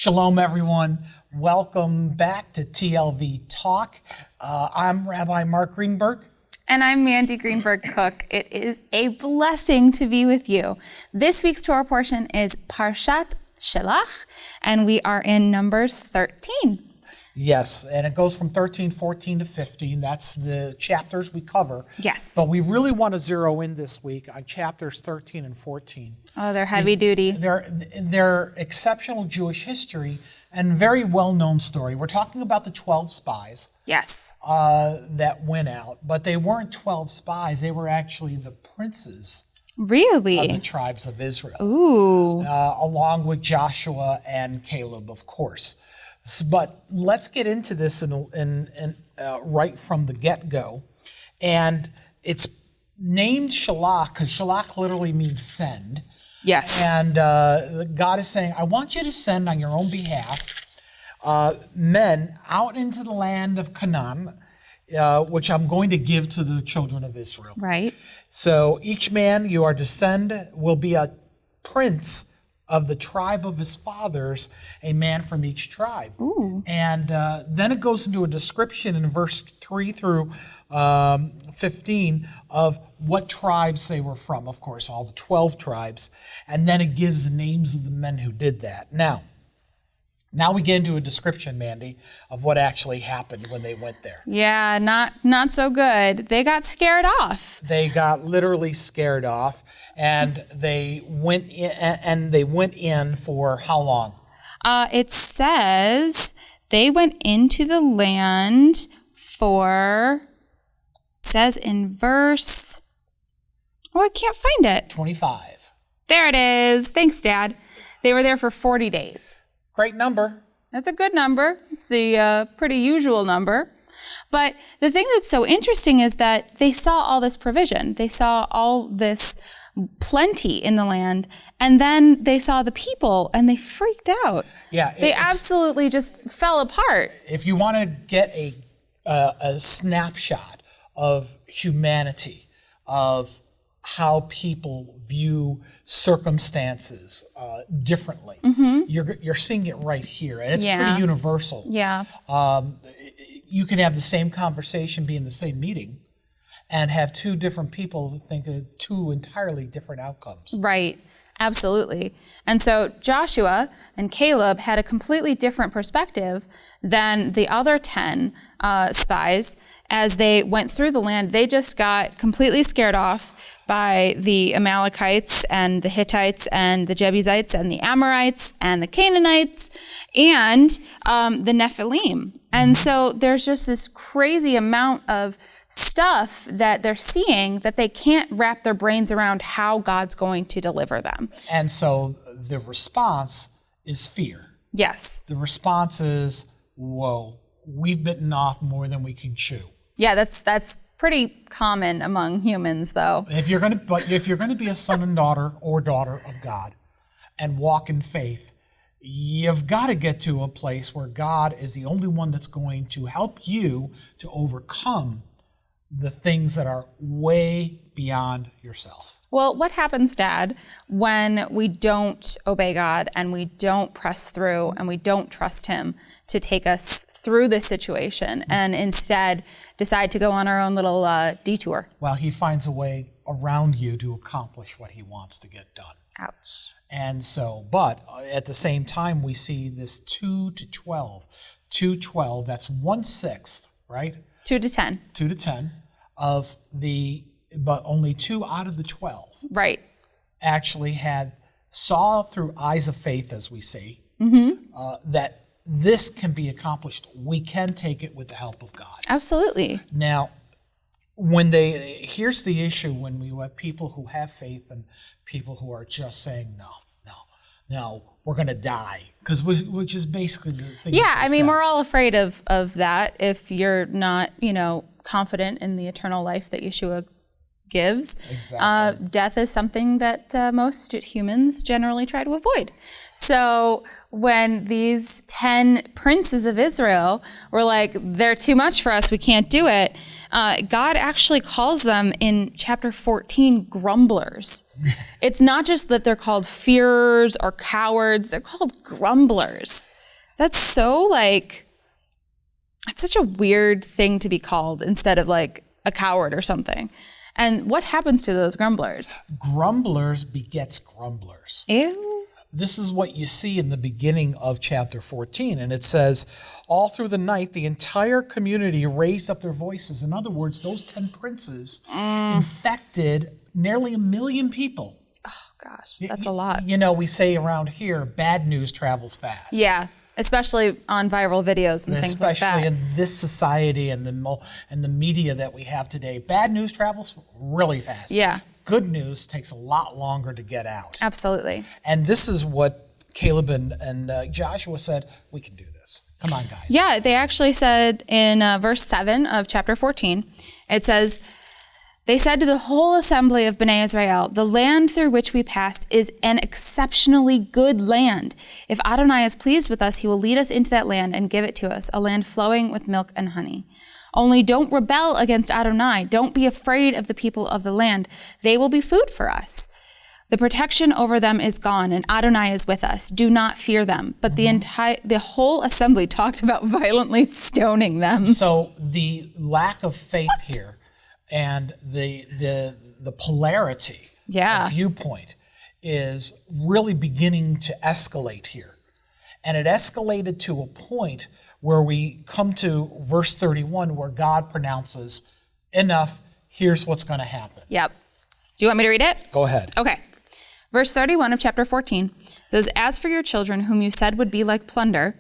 Shalom, everyone. Welcome back to TLV Talk. I'm Rabbi Mark Greenberg. And I'm Mandy Greenberg Cook. It is a blessing to be with you. This week's Torah portion is Parshat Shlach, and we are in Numbers 13. Yes, and it goes from 13, 14 to 15. That's the chapters we cover. Yes. But we really want to zero in this week on chapters 13 and 14. Oh, they're heavy duty. They're exceptional Jewish history and very well-known story. We're talking about the 12 spies. Yes. That went out, but they weren't 12 spies. They were actually the princes Really? of the tribes of Israel. Ooh. Along with Joshua and Caleb, of course. But let's get into this right from the get-go. And it's named Shlach because Shlach literally means send. Yes. And God is saying, I want you to send on your own behalf men out into the land of Canaan, which I'm going to give to the children of Israel. Right. So each man you are to send will be a prince of the tribe of his fathers, a man from each tribe. Ooh. And then it goes into a description in verse 3 through 15 of what tribes they were from, of course, all the 12 tribes. And then it gives the names of the men who did that. Now we get into a description, Mandy, of what actually happened when they went there. Yeah, not so good. They got scared off. They got literally scared off, and they went in for how long? It says they went into the land for, it says in verse, I can't find it. 25. There it is. Thanks, Dad. They were there for 40 days. Great number. That's a good number. It's the pretty usual number. But the thing that's so interesting is that they saw all this provision. They saw all this plenty in the land, and then they saw the people, and they freaked out. Yeah, they absolutely just fell apart. If you want to get a snapshot of humanity, of how people view circumstances differently, you're seeing it right here, and it's pretty universal. Yeah. You can have the same conversation, be in the same meeting, and have two different people think of two entirely different outcomes. Right. Absolutely. And so Joshua and Caleb had a completely different perspective than the other 10 spies. As they went through the land, they just got completely scared off by the Amalekites and the Hittites and the Jebusites and the Amorites and the Canaanites and the Nephilim. And so there's just this crazy amount of stuff that they're seeing that they can't wrap their brains around how God's going to deliver them. And so the response is fear. Yes. The response is, whoa, we've bitten off more than we can chew. Yeah, that's pretty common among humans, though. If you're going to be a son and daughter or daughter of God and walk in faith, you've got to get to a place where God is the only one that's going to help you to overcome the things that are way beyond yourself. Well, what happens, Dad, when we don't obey God and we don't press through and we don't trust Him to take us through this situation and instead decide to go on our own little detour? Well, He finds a way around you to accomplish what He wants to get done. Ouch. And so, but at the same time, we see this 2 to 12. 2-12, that's 1/6, right? 2 to 10. 2 to 10 of but only 2 out of the 12 right actually saw through eyes of faith, as we see, that this can be accomplished. We can take it with the help of God. Absolutely. Now, here's the issue when we have people who have faith and people who are just saying, no, we're going to die, which is basically the thing. Yeah, I mean, we're all afraid of that if you're not, confident in the eternal life that Yeshua gives. Exactly. Death is something that most humans generally try to avoid. So when these 10 princes of Israel were like, they're too much for us, we can't do it, God actually calls them in chapter 14 grumblers. It's not just that they're called fearers or cowards, they're called grumblers. That's so like, it's such a weird thing to be called instead of like a coward or something. And what happens to those grumblers? Grumblers begets grumblers. Ew. This is what you see in the beginning of chapter 14. And it says, all through the night, the entire community raised up their voices. In other words, those 10 princes infected nearly 1 million people. Oh, gosh, that's a lot. You know, we say around here, bad news travels fast. Yeah, especially on viral videos and things like that. Especially in this society and the media that we have today. Bad news travels really fast. Yeah. Good news takes a lot longer to get out. Absolutely. And this is what Caleb and Joshua said, we can do this. Come on, guys. Yeah, they actually said in verse 7 of chapter 14, it says, they said to the whole assembly of Bnei Israel, the land through which we passed is an exceptionally good land. If Adonai is pleased with us, he will lead us into that land and give it to us, a land flowing with milk and honey. Only don't rebel against Adonai. Don't be afraid of the people of the land. They will be food for us. The protection over them is gone, and Adonai is with us. Do not fear them. But the whole assembly talked about violently stoning them. So the lack of faith here and the polarity of viewpoint is really beginning to escalate here. And it escalated to a point where we come to verse 31 where God pronounces, enough, here's what's going to happen. Yep. Do you want me to read it? Go ahead. Okay. Verse 31 of chapter 14 says, as for your children whom you said would be like plunder,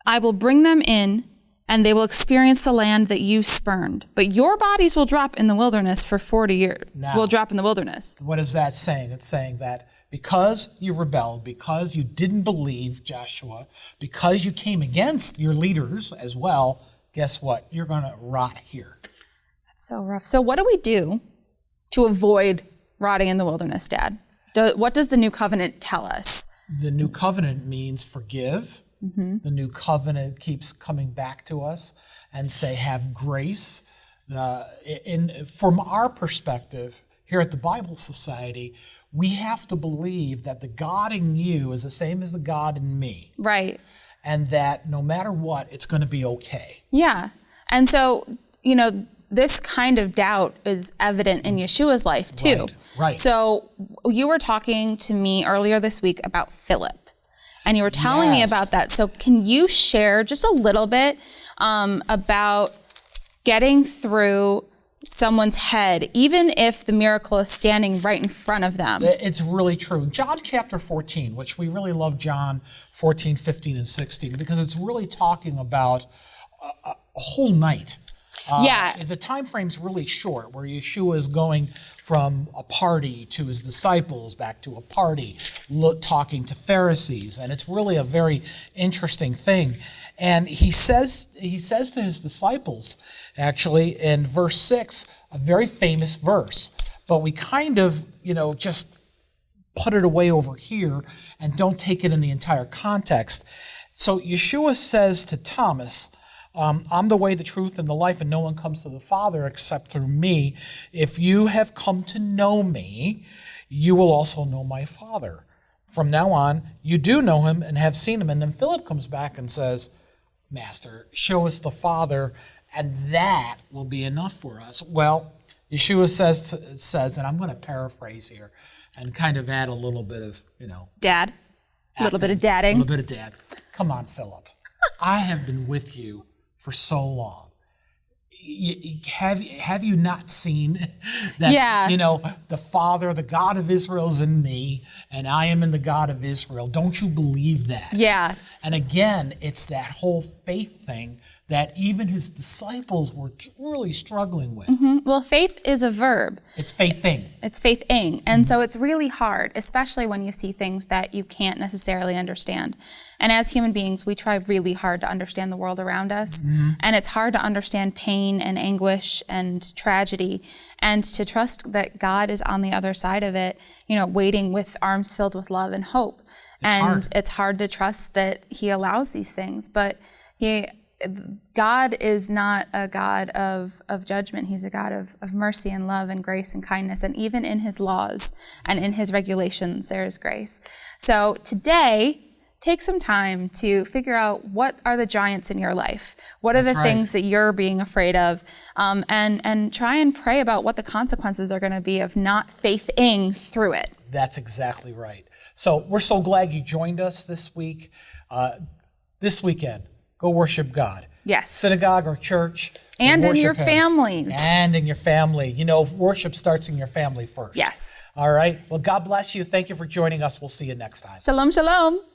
I will bring them in and they will experience the land that you spurned. But your bodies will drop in the wilderness for 40 years. Will drop in the wilderness. What is that saying? It's saying that because you rebelled, because you didn't believe Joshua, because you came against your leaders as well, guess what? You're going to rot here. That's so rough. So what do we do to avoid rotting in the wilderness, Dad? What does the new covenant tell us? The new covenant means forgive. Mm-hmm. The new covenant keeps coming back to us and say, have grace. From our perspective here at the Bible Society, we have to believe that the God in you is the same as the God in me. Right. And that no matter what, it's going to be okay. Yeah. And so, this kind of doubt is evident in Yeshua's life too. Right. So you were talking to me earlier this week about Philip. And you were telling me about that. So can you share just a little bit about getting through someone's head, even if the miracle is standing right in front of them? It's really true. John chapter 14, which we really love John 14, 15, and 16, because it's really talking about a whole night. The time frame's really short, where Yeshua is going from a party to his disciples, back to a party, talking to Pharisees, and it's really a very interesting thing. And he says to his disciples, actually, in verse 6, a very famous verse, but we kind of, just put it away over here and don't take it in the entire context. So Yeshua says to Thomas, I'm the way, the truth, and the life, and no one comes to the Father except through me. If you have come to know me, you will also know my Father. From now on, you do know him and have seen him. And then Philip comes back and says, Master, show us the Father, and that will be enough for us. Well, Yeshua says, and I'm going to paraphrase here and kind of add a little bit of, Dad. A little bit of dadding. A little bit of dad. Come on, Philip. I have been with you for so long. Have you not seen that, the Father, the God of Israel is in me, and I am in the God of Israel? Don't you believe that? Yeah. And again, it's that whole faith thing that even his disciples were really struggling with. Well, faith is a verb. It's faithing. It's faith-ing. And so it's really hard, especially when you see things that you can't necessarily understand. And as human beings, we try really hard to understand the world around us. And it's hard to understand pain and anguish and tragedy and to trust that God is on the other side of it, waiting with arms filled with love and hope. It's hard to trust that he allows these things, but God is not a God of judgment. He's a God of mercy and love and grace and kindness. And even in his laws and in his regulations, there is grace. So today, take some time to figure out what are the giants in your life. What are the things that you're being afraid of? And try and pray about what the consequences are going to be of not faithing through it. That's exactly right. So we're so glad you joined us this week. This weekend, go worship God. Yes. Synagogue or church. And in your Him. families. And in your family. Worship starts in your family first. Yes. All right. Well, God bless you. Thank you for joining us. We'll see you next time. Shalom, shalom.